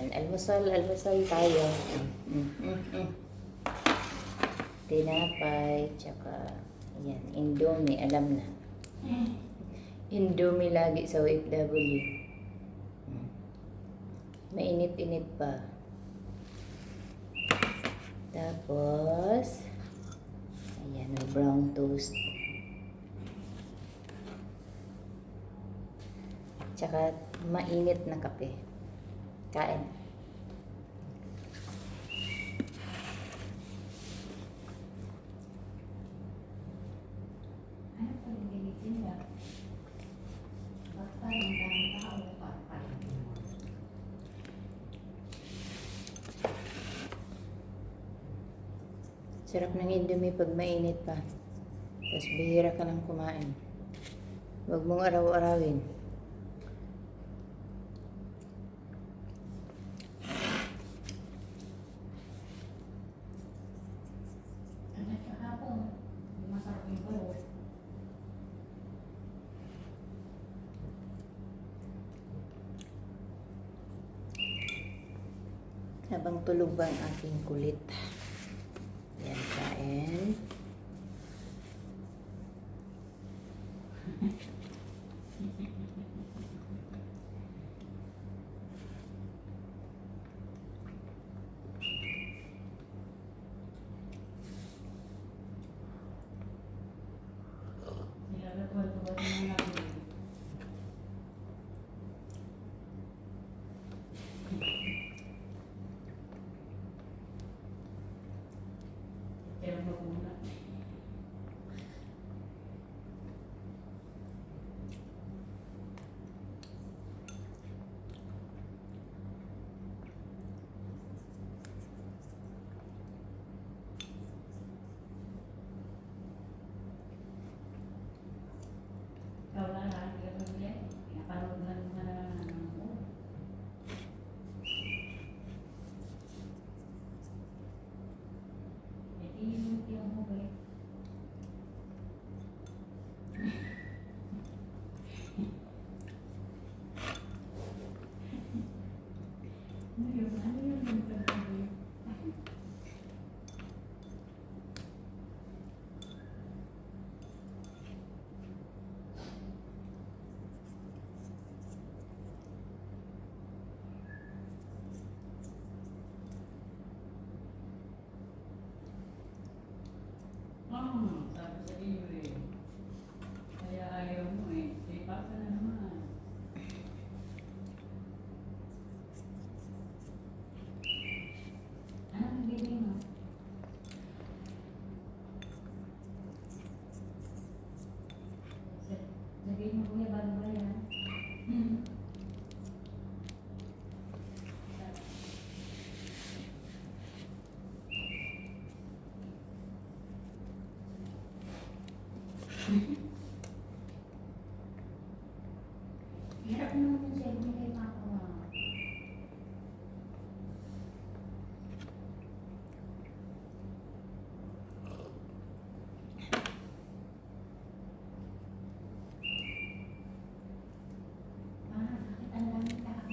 Ayan, almusal tayo. Mm, mm, mm. Tinapay, tsaka, ayan, Indomie, alam na. Indomie lagi sa OFW. Mainit-init pa. Tapos, ayan, may brown toast. Tsaka, mainit na kape. Kain. Ano pa rin tinitinda? Basta yung daming tao, papalit mo. Sarap ng Indomie pag mainit pa. Tapos bihira ka lang kumain. Huwag mong araw-arawin. Ano sa hapon? Hindi masarap yung balot. Habang tulog ba ang aking kulit? Yan, kain. Nilagatuan-tuan mo na lang. Kaya maguna. Ikaw lang ha, hindi ka pamilya. Pinapanood lang mo na ako. Hindi yung mo ba eh. Ano yun? Sabi sa iyo eh. Kaya ayaw mo eh. Eh, pasa na naman. Anong bibili mo? Sabihin mo kuya, bago ba yan? Hirap naman yung sa'yo, hindi kayo makawa. Bakit ang daming tao?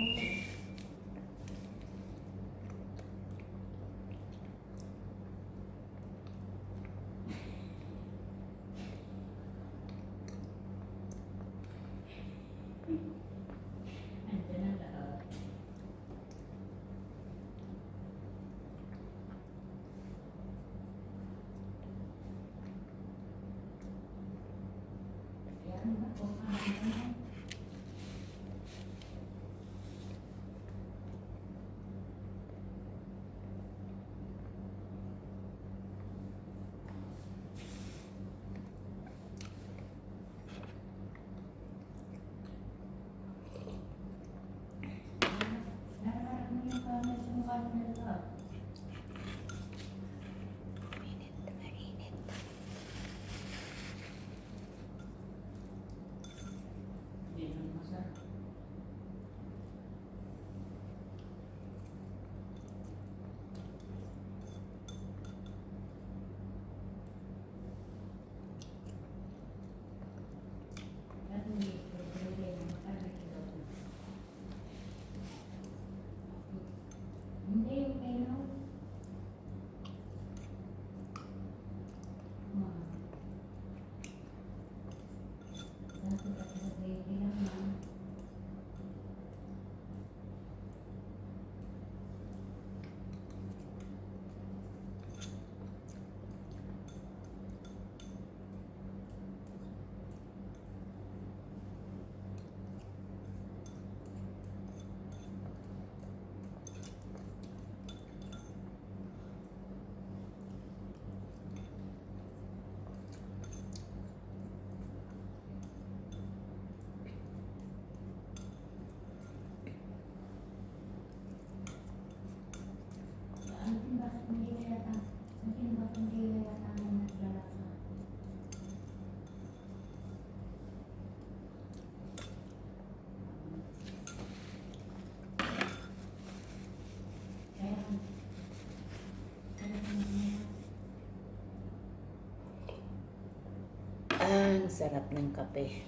Ang sarap ng kape.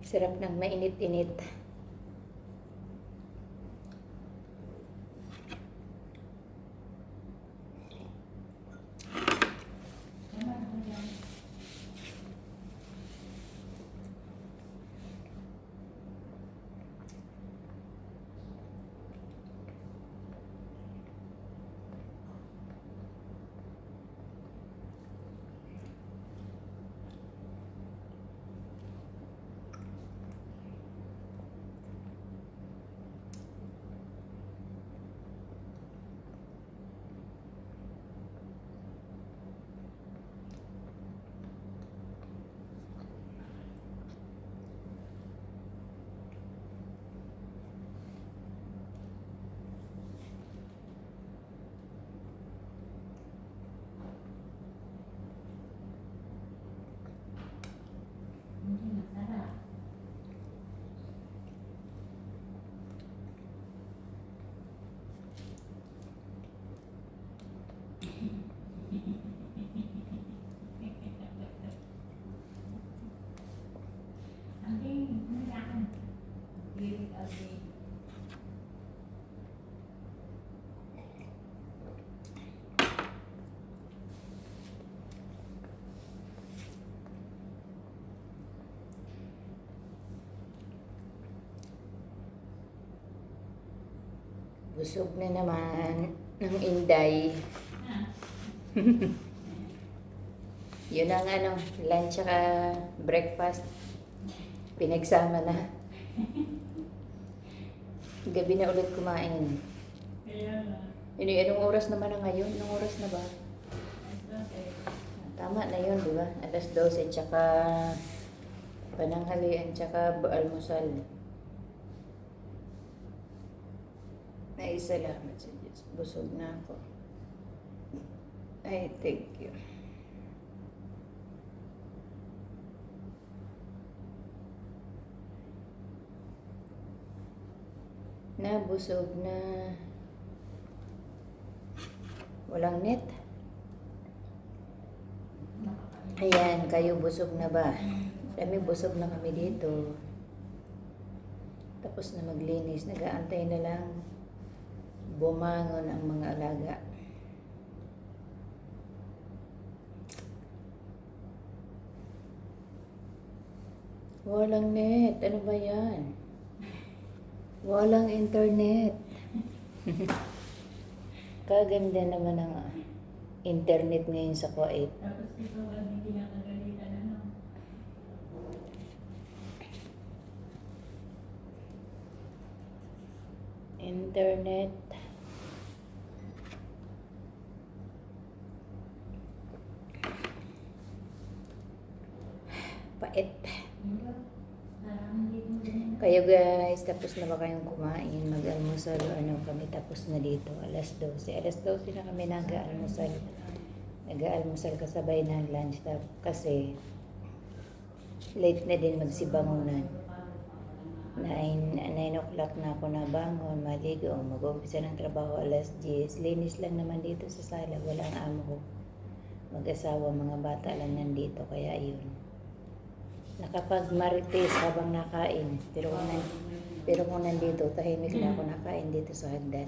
Sarap ng mainit-init. Hindi masarap. Aling, nangyaan. Birit aling. Busog na naman ng Inday. Ah, Yun ang ano, lunch saka breakfast. Pinagsama na. Gabi na ulit kumain. kaya nga. Anong oras naman na ngayon? Anong oras na ba? Tama na yun, di ba? Alas 12, tsaka pananghalian, tsaka almusal. Ay, salamat sa Diyos. Busog na ako. Ay, thank you. Nabusog na. Walang net. Ayan, kayo busog na ba? Kami busog na kami dito. Tapos na maglinis. Nag-aantay na lang bumangon ang mga alaga. Walang net. Ano ba yan? Walang internet. Kaganda naman ang internet ngayon sa Kuwait. Tapos ikaw ang hindi nakagalitan, ano? Internet. Pait. Diba? Parang hindi mo din. Kayo guys, tapos na ba kayong kumain? Mag-almusal ano kami tapos na dito. Alas 12. Alas 12 na kami nag-almusal. Nag-almusal kasabay ng lunch kasi late na din magsibangunan. 9 o'clock na ako nabangon, maligo, mag-umpisa ng trabaho alas 10. Linis lang naman dito sa sala, walang amo ko. Mag-asawa, mga bata lang nandito, kaya yun. Nakapag-marites habang nakain, pero kung nandito, tahimik na ako nakain dito sa hagdan.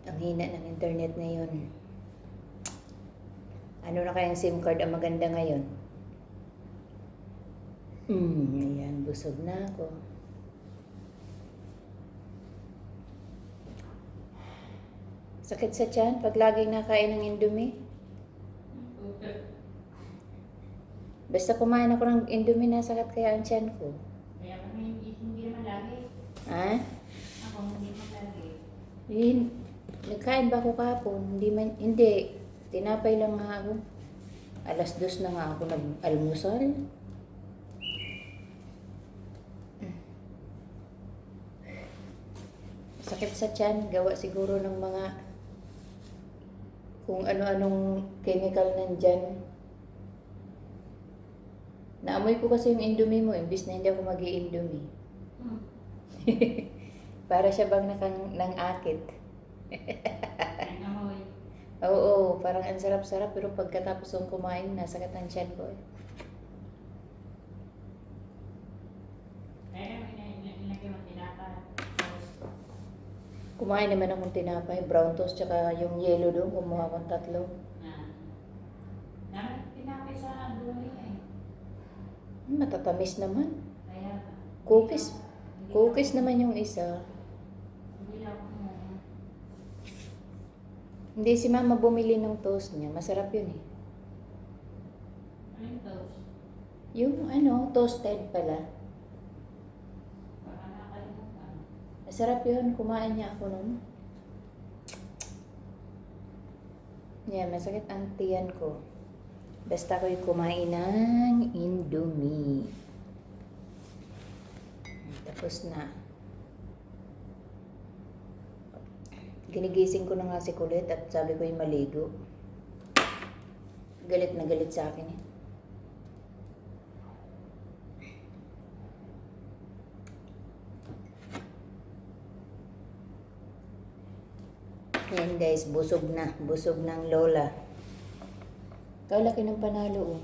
Ang hina ng internet ngayon. Ano na kayang SIM card ang maganda ngayon? Ayan, busog na ako. Sakit sa tiyan pag laging nakain ng Indomie. Basta kumain ako ng Indomie, nasakit kaya ang tiyan ko. Kaya kami hindi naman lagi. Ha? Ako hindi naman lagi. Nagkain ba ako kahapon? Hindi. Tinapay lang nga ako. Alas 2 na nga ako nag-almusal. Sakit sa tiyan, gawa siguro ng mga kung ano-anong chemical nandyan. Naamoy ko kasi yung Indomie mo, imbis na hindi ako mag-i-Indomie. Para siya bang nang-akit. Ang amoy. Oo, parang ang sarap-sarap pero pagkatapos kong kumain, nasakit ang tiyan ko eh. Kaya nilagyan mo tinapay. Kumain naman akong tinapay, brown toast, tsaka yung yellow doon, kumuha akong 3. Tinapay sa dulo eh. Matatamis naman. Kaya ba? Cookies naman yung isa. Hindi lang ako. Hindi si mama bumili ng toast niya, masarap yun eh. Ano yung toast? Yung ano, toasted pala. Baka nakalimutan. Masarap yun, kumain niya ako nun. Yeah, masakit ang tiyan ko. Basta ko'y kumain ng Indomie. Tapos na. Ginigising ko na nga si Kulit at sabi ko yung maligo. Galit na galit sa akin eh. Ayan guys, busog ng lola. Ikaw laki ng panalo oh.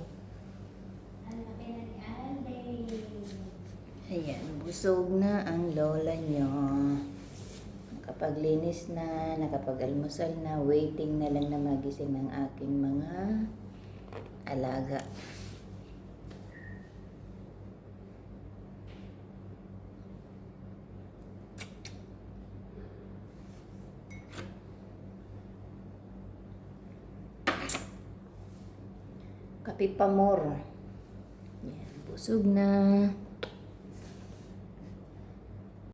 Ang laki na ni Alday. Ayan, busog na ang lola nyo. Nakapaglinis na, nakapag-almusal na, waiting na lang na magising ng aking mga alaga. Kape pa more. Ayan, busog na.